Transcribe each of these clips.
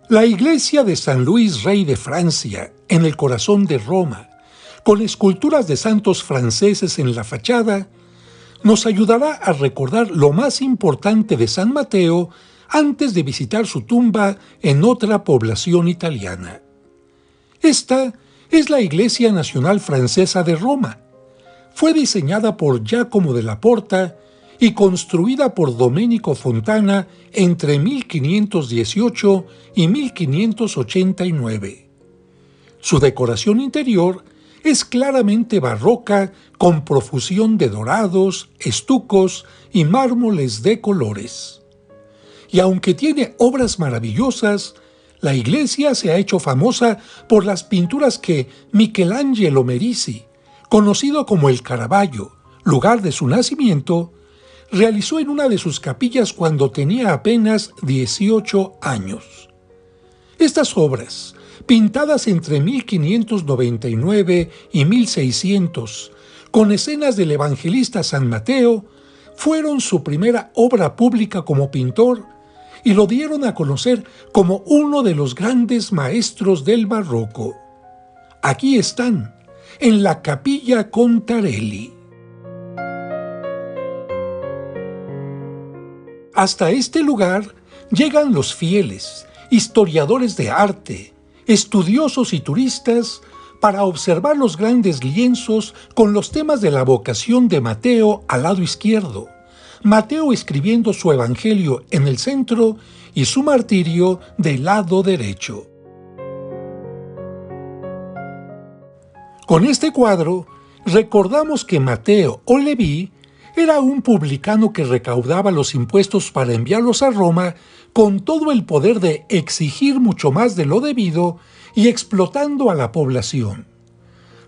La iglesia de San Luis Rey de Francia, en el corazón de Roma, con esculturas de santos franceses en la fachada, nos ayudará a recordar lo más importante de San Mateo antes de visitar su tumba en otra población italiana. Esta es la Iglesia Nacional Francesa de Roma. Fue diseñada por Giacomo della Porta y construida por Domenico Fontana entre 1518 y 1589. Su decoración interior es claramente barroca, con profusión de dorados, estucos y mármoles de colores. Y aunque tiene obras maravillosas, la iglesia se ha hecho famosa por las pinturas que Michelangelo Merisi, conocido como el Caravaggio, lugar de su nacimiento, realizó en una de sus capillas cuando tenía apenas 18 años. Estas obras, pintadas entre 1599 y 1600, con escenas del evangelista San Mateo, fueron su primera obra pública como pintor y lo dieron a conocer como uno de los grandes maestros del barroco. Aquí están, en la Capilla Contarelli. Hasta este lugar llegan los fieles, historiadores de arte, estudiosos y turistas para observar los grandes lienzos con los temas de la vocación de Mateo al lado izquierdo, Mateo escribiendo su evangelio en el centro y su martirio del lado derecho. Con este cuadro, recordamos que Mateo o Leví era un publicano que recaudaba los impuestos para enviarlos a Roma con todo el poder de exigir mucho más de lo debido y explotando a la población.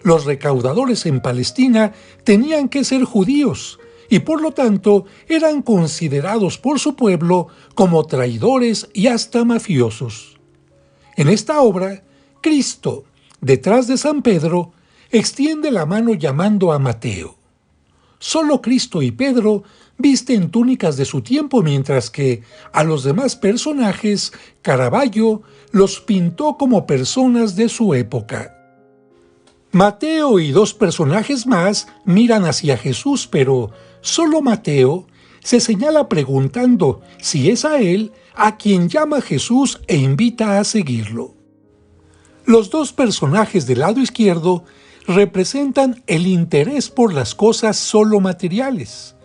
Los recaudadores en Palestina tenían que ser judíos y por lo tanto eran considerados por su pueblo como traidores y hasta mafiosos. En esta obra, Cristo, detrás de San Pedro, extiende la mano llamando a Mateo. Solo Cristo y Pedro visten túnicas de su tiempo, mientras que a los demás personajes Caravaggio los pintó como personas de su época. Mateo y dos personajes más miran hacia Jesús, pero solo Mateo se señala preguntando si es a él a quien llama Jesús e invita a seguirlo. Los dos personajes del lado izquierdo representan el interés por las cosas solo materiales.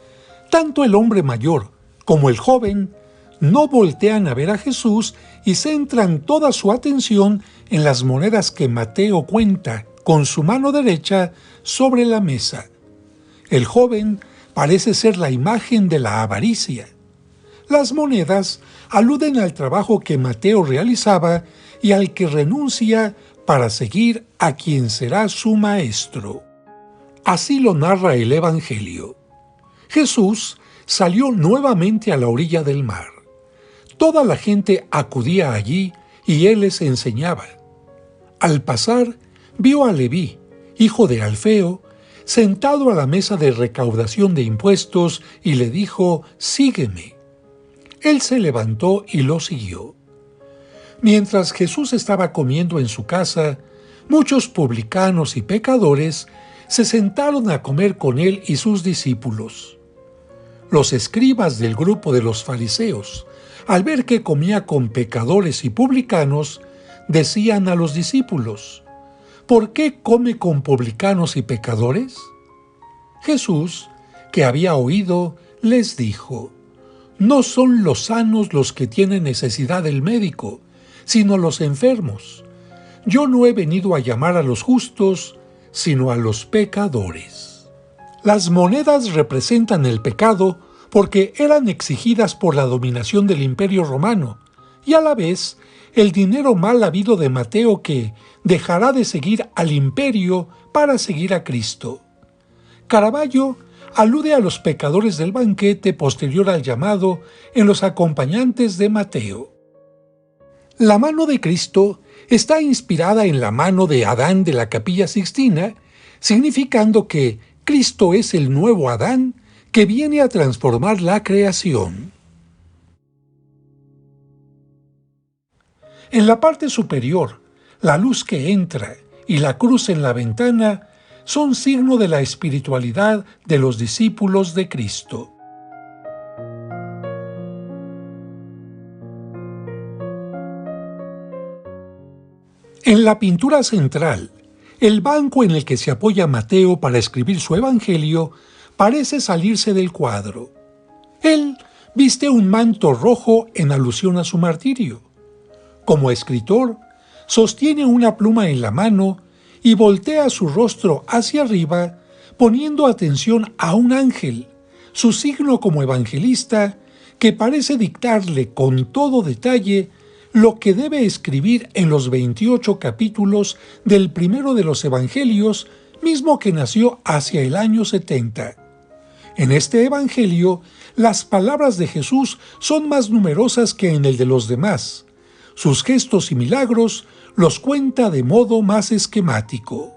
Tanto el hombre mayor como el joven no voltean a ver a Jesús y centran toda su atención en las monedas que Mateo cuenta con su mano derecha sobre la mesa. El joven parece ser la imagen de la avaricia. Las monedas aluden al trabajo que Mateo realizaba y al que renuncia para seguir a quien será su maestro. Así lo narra el Evangelio. Jesús salió nuevamente a la orilla del mar. Toda la gente acudía allí y él les enseñaba. Al pasar, vio a Leví, hijo de Alfeo, sentado a la mesa de recaudación de impuestos y le dijo: «Sígueme». Él se levantó y lo siguió. Mientras Jesús estaba comiendo en su casa, muchos publicanos y pecadores se sentaron a comer con él y sus discípulos. Los escribas del grupo de los fariseos, al ver que comía con pecadores y publicanos, decían a los discípulos: «¿Por qué come con publicanos y pecadores?». Jesús, que había oído, les dijo: «No son los sanos los que tienen necesidad del médico, sino los enfermos. Yo no he venido a llamar a los justos, sino a los pecadores». Las monedas representan el pecado porque eran exigidas por la dominación del Imperio Romano, y a la vez el dinero mal habido de Mateo, que dejará de seguir al imperio para seguir a Cristo. Caravaggio alude a los pecadores del banquete posterior al llamado en los acompañantes de Mateo. La mano de Cristo está inspirada en la mano de Adán de la Capilla Sixtina, significando que Cristo es el nuevo Adán que viene a transformar la creación. En la parte superior, la luz que entra y la cruz en la ventana son signo de la espiritualidad de los discípulos de Cristo. En la pintura central, el banco en el que se apoya Mateo para escribir su evangelio parece salirse del cuadro. Él viste un manto rojo en alusión a su martirio. Como escritor, sostiene una pluma en la mano y voltea su rostro hacia arriba, poniendo atención a un ángel, su signo como evangelista, que parece dictarle con todo detalle lo que debe escribir en los 28 capítulos del primero de los evangelios, mismo que nació hacia el año 70. En este evangelio, las palabras de Jesús son más numerosas que en el de los demás. Sus gestos y milagros los cuenta de modo más esquemático.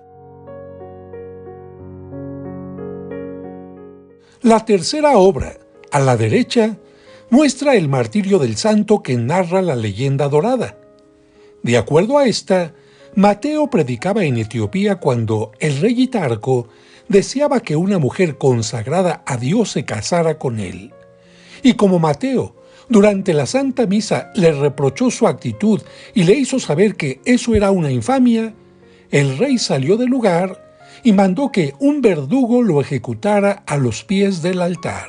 La tercera obra, a la derecha, muestra el martirio del santo que narra la leyenda dorada. De acuerdo a esta, Mateo predicaba en Etiopía cuando el rey Hitarco deseaba que una mujer consagrada a Dios se casara con él. Y como Mateo, durante la Santa Misa, le reprochó su actitud y le hizo saber que eso era una infamia, el rey salió del lugar y mandó que un verdugo lo ejecutara a los pies del altar.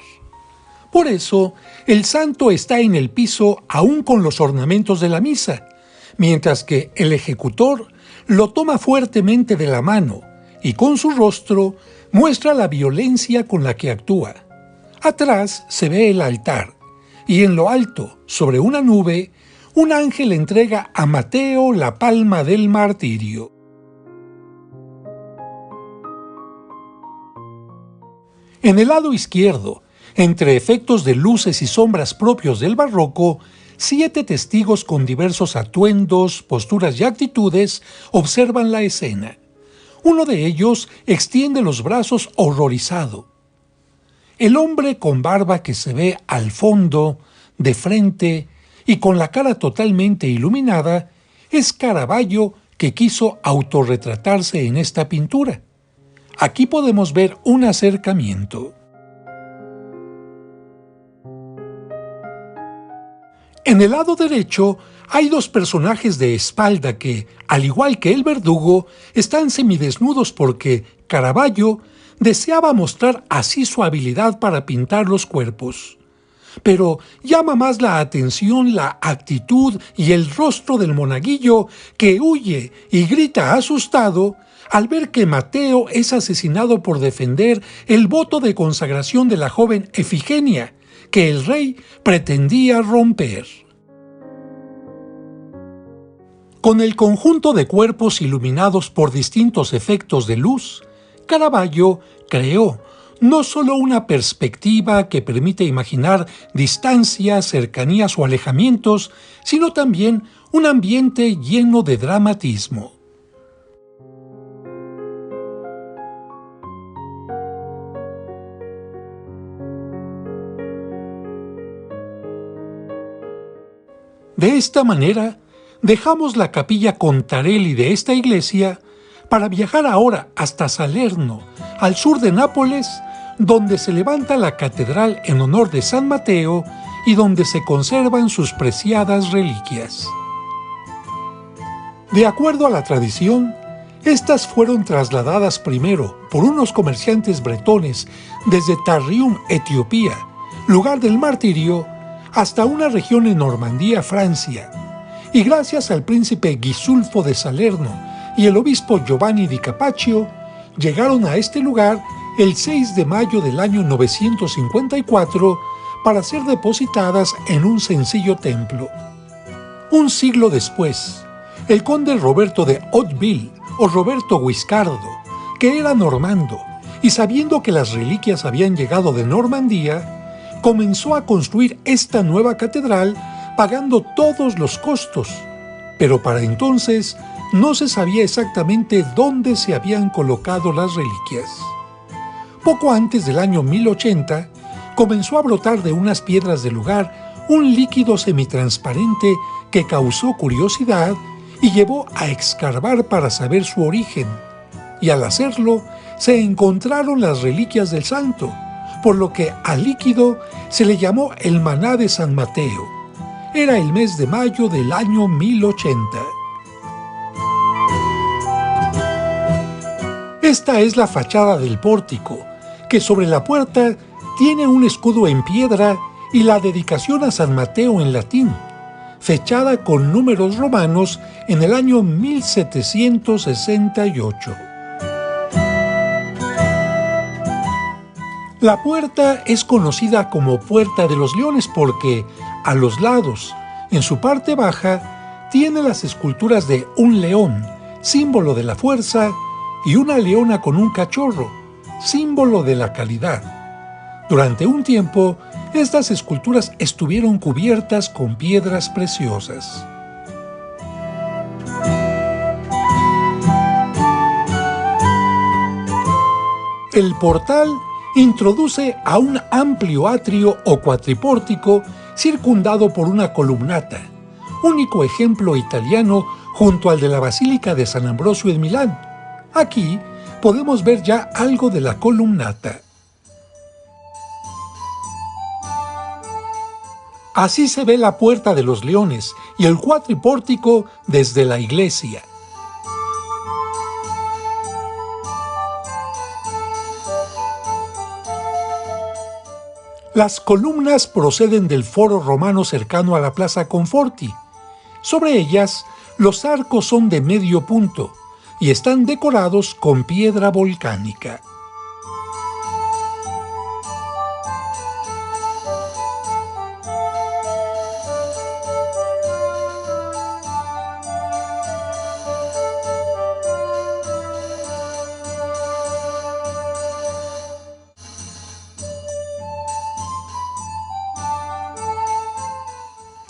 Por eso, el santo está en el piso aún con los ornamentos de la misa, mientras que el ejecutor lo toma fuertemente de la mano y con su rostro muestra la violencia con la que actúa. Atrás se ve el altar, y en lo alto, sobre una nube, un ángel entrega a Mateo la palma del martirio. En el lado izquierdo, entre efectos de luces y sombras propios del barroco, 7 testigos con diversos atuendos, posturas y actitudes observan la escena. Uno de ellos extiende los brazos horrorizado. El hombre con barba que se ve al fondo, de frente y con la cara totalmente iluminada, es Caravaggio, que quiso autorretratarse en esta pintura. Aquí podemos ver un acercamiento. En el lado derecho hay 2 personajes de espalda que, al igual que el verdugo, están semidesnudos porque Caravaggio deseaba mostrar así su habilidad para pintar los cuerpos. Pero llama más la atención la actitud y el rostro del monaguillo, que huye y grita asustado al ver que Mateo es asesinado por defender el voto de consagración de la joven Efigenia, que el rey pretendía romper. Con el conjunto de cuerpos iluminados por distintos efectos de luz, Caravaggio creó no solo una perspectiva que permite imaginar distancias, cercanías o alejamientos, sino también un ambiente lleno de dramatismo. De esta manera, dejamos la capilla Contarelli de esta iglesia para viajar ahora hasta Salerno, al sur de Nápoles, donde se levanta la catedral en honor de San Mateo y donde se conservan sus preciadas reliquias. De acuerdo a la tradición, estas fueron trasladadas primero por unos comerciantes bretones desde Tarrium, Etiopía, lugar del martirio, hasta una región en Normandía, Francia, y gracias al príncipe Gisulfo de Salerno y el obispo Giovanni di Capaccio, llegaron a este lugar el 6 de mayo del año 954 para ser depositadas en un sencillo templo. Un siglo después, el conde Roberto de Hauteville, o Roberto Guiscardo, que era normando, y sabiendo que las reliquias habían llegado de Normandía, comenzó a construir esta nueva catedral pagando todos los costos, pero para entonces no se sabía exactamente dónde se habían colocado las reliquias. Poco antes del año 1080, comenzó a brotar de unas piedras del lugar un líquido semitransparente que causó curiosidad y llevó a escarbar para saber su origen. Y al hacerlo, se encontraron las reliquias del santo, por lo que al líquido se le llamó el maná de San Mateo. Era el mes de mayo del año 1080. Esta es la fachada del pórtico, que sobre la puerta tiene un escudo en piedra y la dedicación a San Mateo en latín, fechada con números romanos en el año 1768. La puerta es conocida como Puerta de los Leones porque, a los lados, en su parte baja, tiene las esculturas de un león, símbolo de la fuerza, y una leona con un cachorro, símbolo de la calidad. Durante un tiempo, estas esculturas estuvieron cubiertas con piedras preciosas. El portal introduce a un amplio atrio o cuatripórtico circundado por una columnata, único ejemplo italiano junto al de la Basílica de San Ambrosio en Milán. Aquí podemos ver ya algo de la columnata. Así se ve la Puerta de los Leones y el cuatripórtico desde la iglesia. Las columnas proceden del foro romano cercano a la Plaza Conforti. Sobre ellas, los arcos son de medio punto y están decorados con piedra volcánica.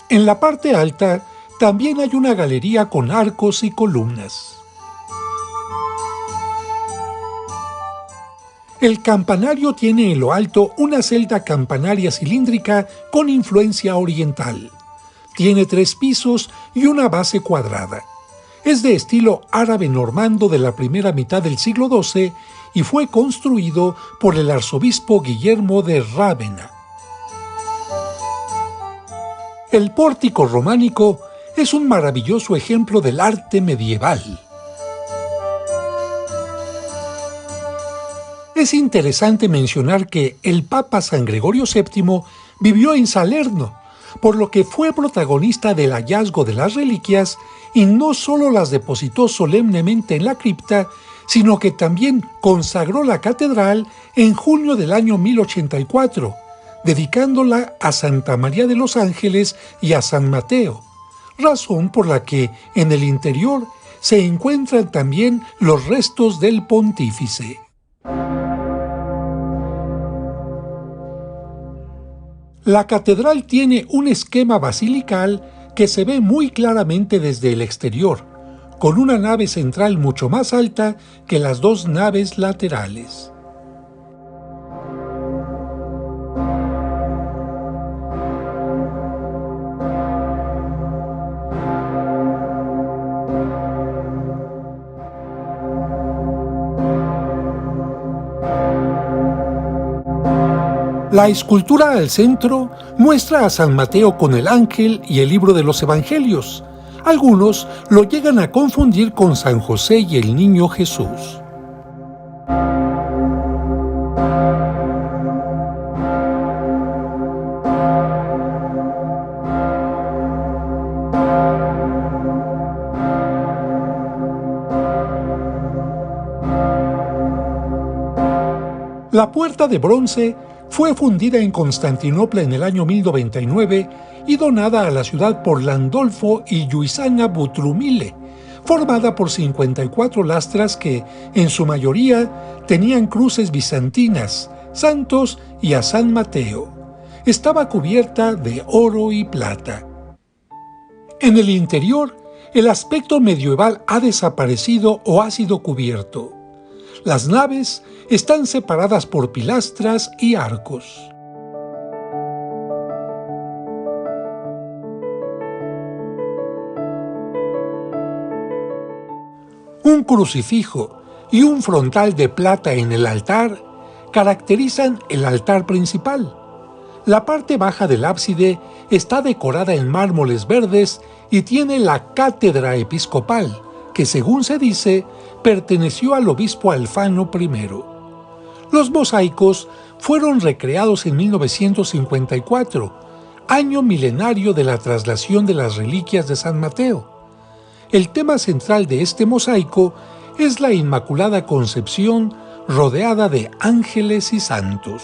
En la parte alta también hay una galería con arcos y columnas. El campanario tiene en lo alto una celda campanaria cilíndrica con influencia oriental. Tiene 3 pisos y una base cuadrada. Es de estilo árabe normando de la primera mitad del siglo XII y fue construido por el arzobispo Guillermo de Rávena. El pórtico románico es un maravilloso ejemplo del arte medieval. Es interesante mencionar que el Papa San Gregorio VII vivió en Salerno, por lo que fue protagonista del hallazgo de las reliquias y no solo las depositó solemnemente en la cripta, sino que también consagró la catedral en junio del año 1084, dedicándola a Santa María de los Ángeles y a San Mateo, razón por la que en el interior se encuentran también los restos del pontífice. La catedral tiene un esquema basilical que se ve muy claramente desde el exterior, con una nave central mucho más alta que las 2 naves laterales. La escultura al centro muestra a San Mateo con el ángel y el libro de los Evangelios. Algunos lo llegan a confundir con San José y el niño Jesús. La puerta de bronce fue fundida en Constantinopla en el año 1099 y donada a la ciudad por Landolfo y Giuliana Butrumile, formada por 54 lastras que, en su mayoría, tenían cruces bizantinas, santos y a San Mateo. Estaba cubierta de oro y plata. En el interior, el aspecto medieval ha desaparecido o ha sido cubierto. Las naves están separadas por pilastras y arcos. Un crucifijo y un frontal de plata en el altar caracterizan el altar principal. La parte baja del ábside está decorada en mármoles verdes y tiene la cátedra episcopal, que según se dice, perteneció al obispo Alfano I. Los mosaicos fueron recreados en 1954, año milenario de la traslación de las reliquias de San Mateo. El tema central de este mosaico es la Inmaculada Concepción rodeada de ángeles y santos.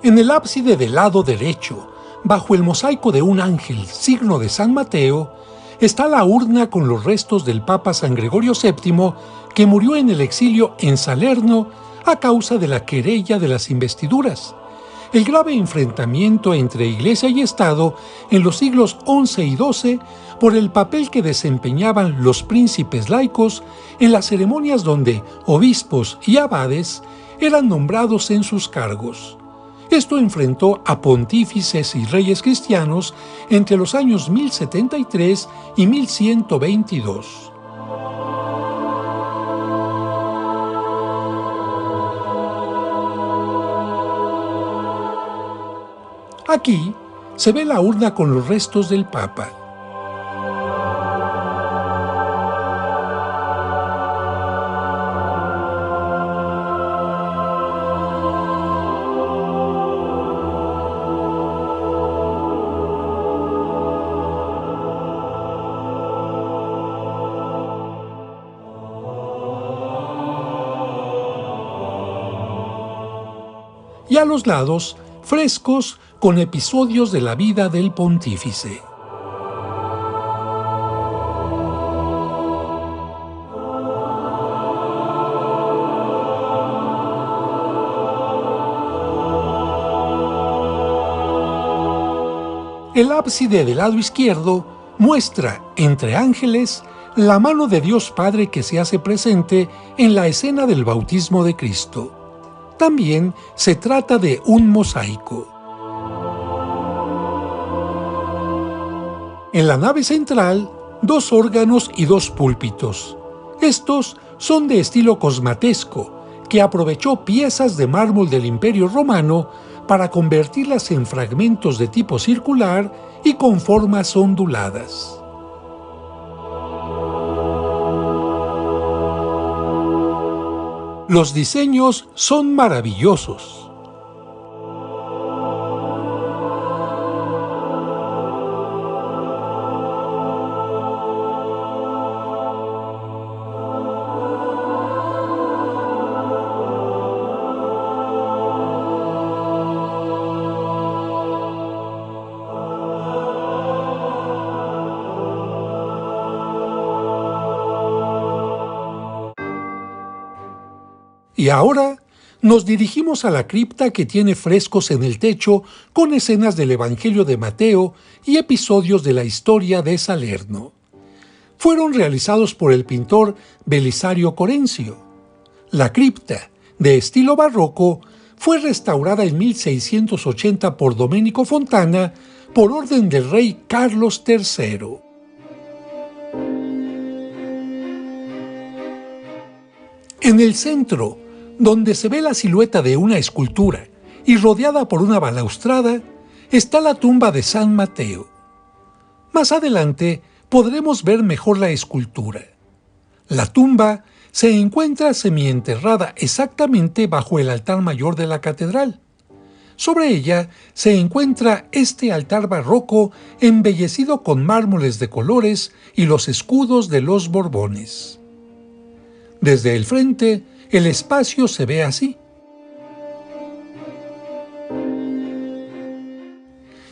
En el ábside del lado derecho, bajo el mosaico de un ángel, signo de San Mateo, está la urna con los restos del Papa San Gregorio VII, que murió en el exilio en Salerno a causa de la querella de las investiduras. El grave enfrentamiento entre Iglesia y Estado en los siglos XI y XII por el papel que desempeñaban los príncipes laicos en las ceremonias donde obispos y abades eran nombrados en sus cargos. Esto enfrentó a pontífices y reyes cristianos entre los años 1073 y 1122. Aquí se ve la urna con los restos del Papa. Y a los lados, frescos con episodios de la vida del pontífice. El ábside del lado izquierdo muestra, entre ángeles, la mano de Dios Padre que se hace presente en la escena del bautismo de Cristo. También se trata de un mosaico. En la nave central, 2 órganos y 2 púlpitos. Estos son de estilo cosmatesco, que aprovechó piezas de mármol del Imperio Romano para convertirlas en fragmentos de tipo circular y con formas onduladas. Los diseños son maravillosos. Y ahora nos dirigimos a la cripta que tiene frescos en el techo con escenas del Evangelio de Mateo y episodios de la historia de Salerno. Fueron realizados por el pintor Belisario Corencio. La cripta, de estilo barroco, fue restaurada en 1680 por Domenico Fontana por orden del rey Carlos III. En el centro, donde se ve la silueta de una escultura y rodeada por una balaustrada, está la tumba de San Mateo. Más adelante podremos ver mejor la escultura. La tumba se encuentra semienterrada exactamente bajo el altar mayor de la catedral. Sobre ella se encuentra este altar barroco embellecido con mármoles de colores y los escudos de los Borbones. Desde el frente, el espacio se ve así.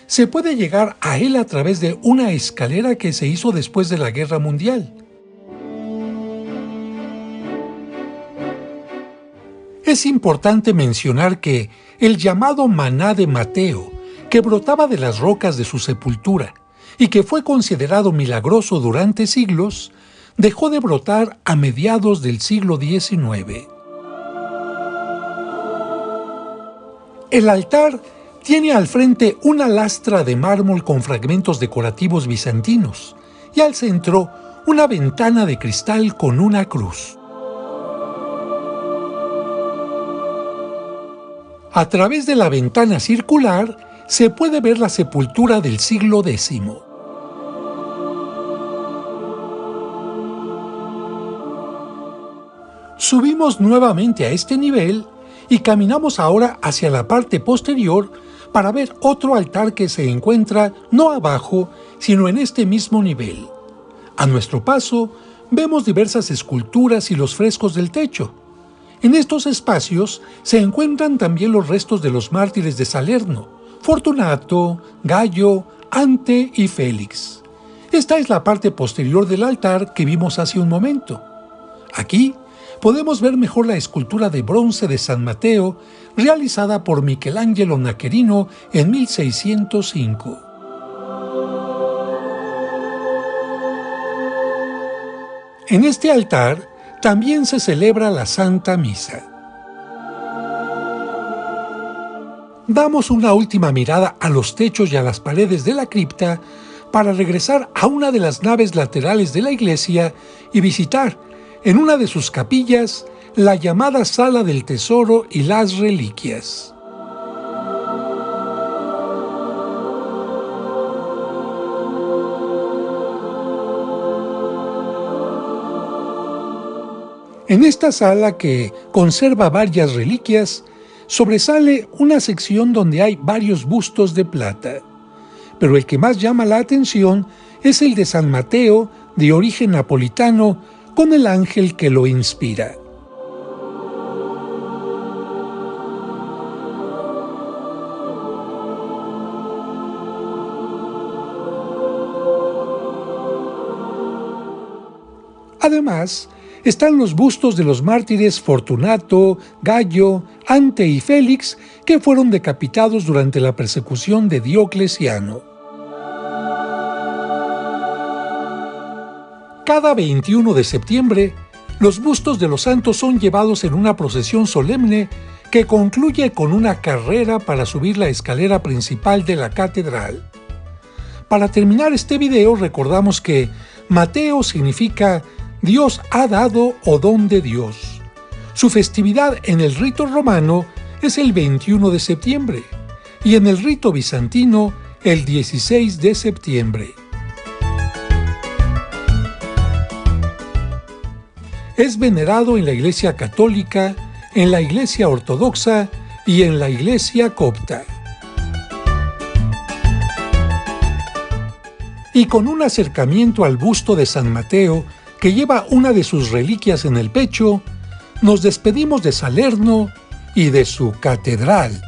se puede llegar a él a través de una escalera que se hizo después de la Guerra Mundial. Es importante mencionar que el llamado maná de Mateo, que brotaba de las rocas de su sepultura y que fue considerado milagroso durante siglos, dejó de brotar a mediados del siglo XIX. El altar tiene al frente una lastra de mármol con fragmentos decorativos bizantinos y al centro una ventana de cristal con una cruz. A través de la ventana circular se puede ver la sepultura del siglo X. Subimos nuevamente a este nivel y caminamos ahora hacia la parte posterior para ver otro altar que se encuentra no abajo, sino en este mismo nivel. A nuestro paso, vemos diversas esculturas y los frescos del techo. En estos espacios se encuentran también los restos de los mártires de Salerno, Fortunato, Gallo, Ante y Félix. Esta es la parte posterior del altar que vimos hace un momento. Aquí podemos ver mejor la escultura de bronce de San Mateo, realizada por Michelangelo Nacherino en 1605. En este altar también se celebra la Santa Misa. Damos una última mirada a los techos y a las paredes de la cripta para regresar a una de las naves laterales de la iglesia y visitar, en una de sus capillas, la llamada Sala del Tesoro y las Reliquias. En esta sala, que conserva varias reliquias, sobresale una sección donde hay varios bustos de plata. Pero el que más llama la atención es el de San Mateo, de origen napolitano, con el ángel que lo inspira. Además, están los bustos de los mártires Fortunato, Gallo, Ante y Félix, que fueron decapitados durante la persecución de Diocleciano. Cada 21 de septiembre, los bustos de los santos son llevados en una procesión solemne que concluye con una carrera para subir la escalera principal de la catedral. Para terminar este video, recordamos que Mateo significa Dios ha dado o don de Dios. Su festividad en el rito romano es el 21 de septiembre y en el rito bizantino el 16 de septiembre. Es venerado en la Iglesia Católica, en la Iglesia Ortodoxa y en la Iglesia Copta. Y con un acercamiento al busto de San Mateo, que lleva una de sus reliquias en el pecho, nos despedimos de Salerno y de su catedral.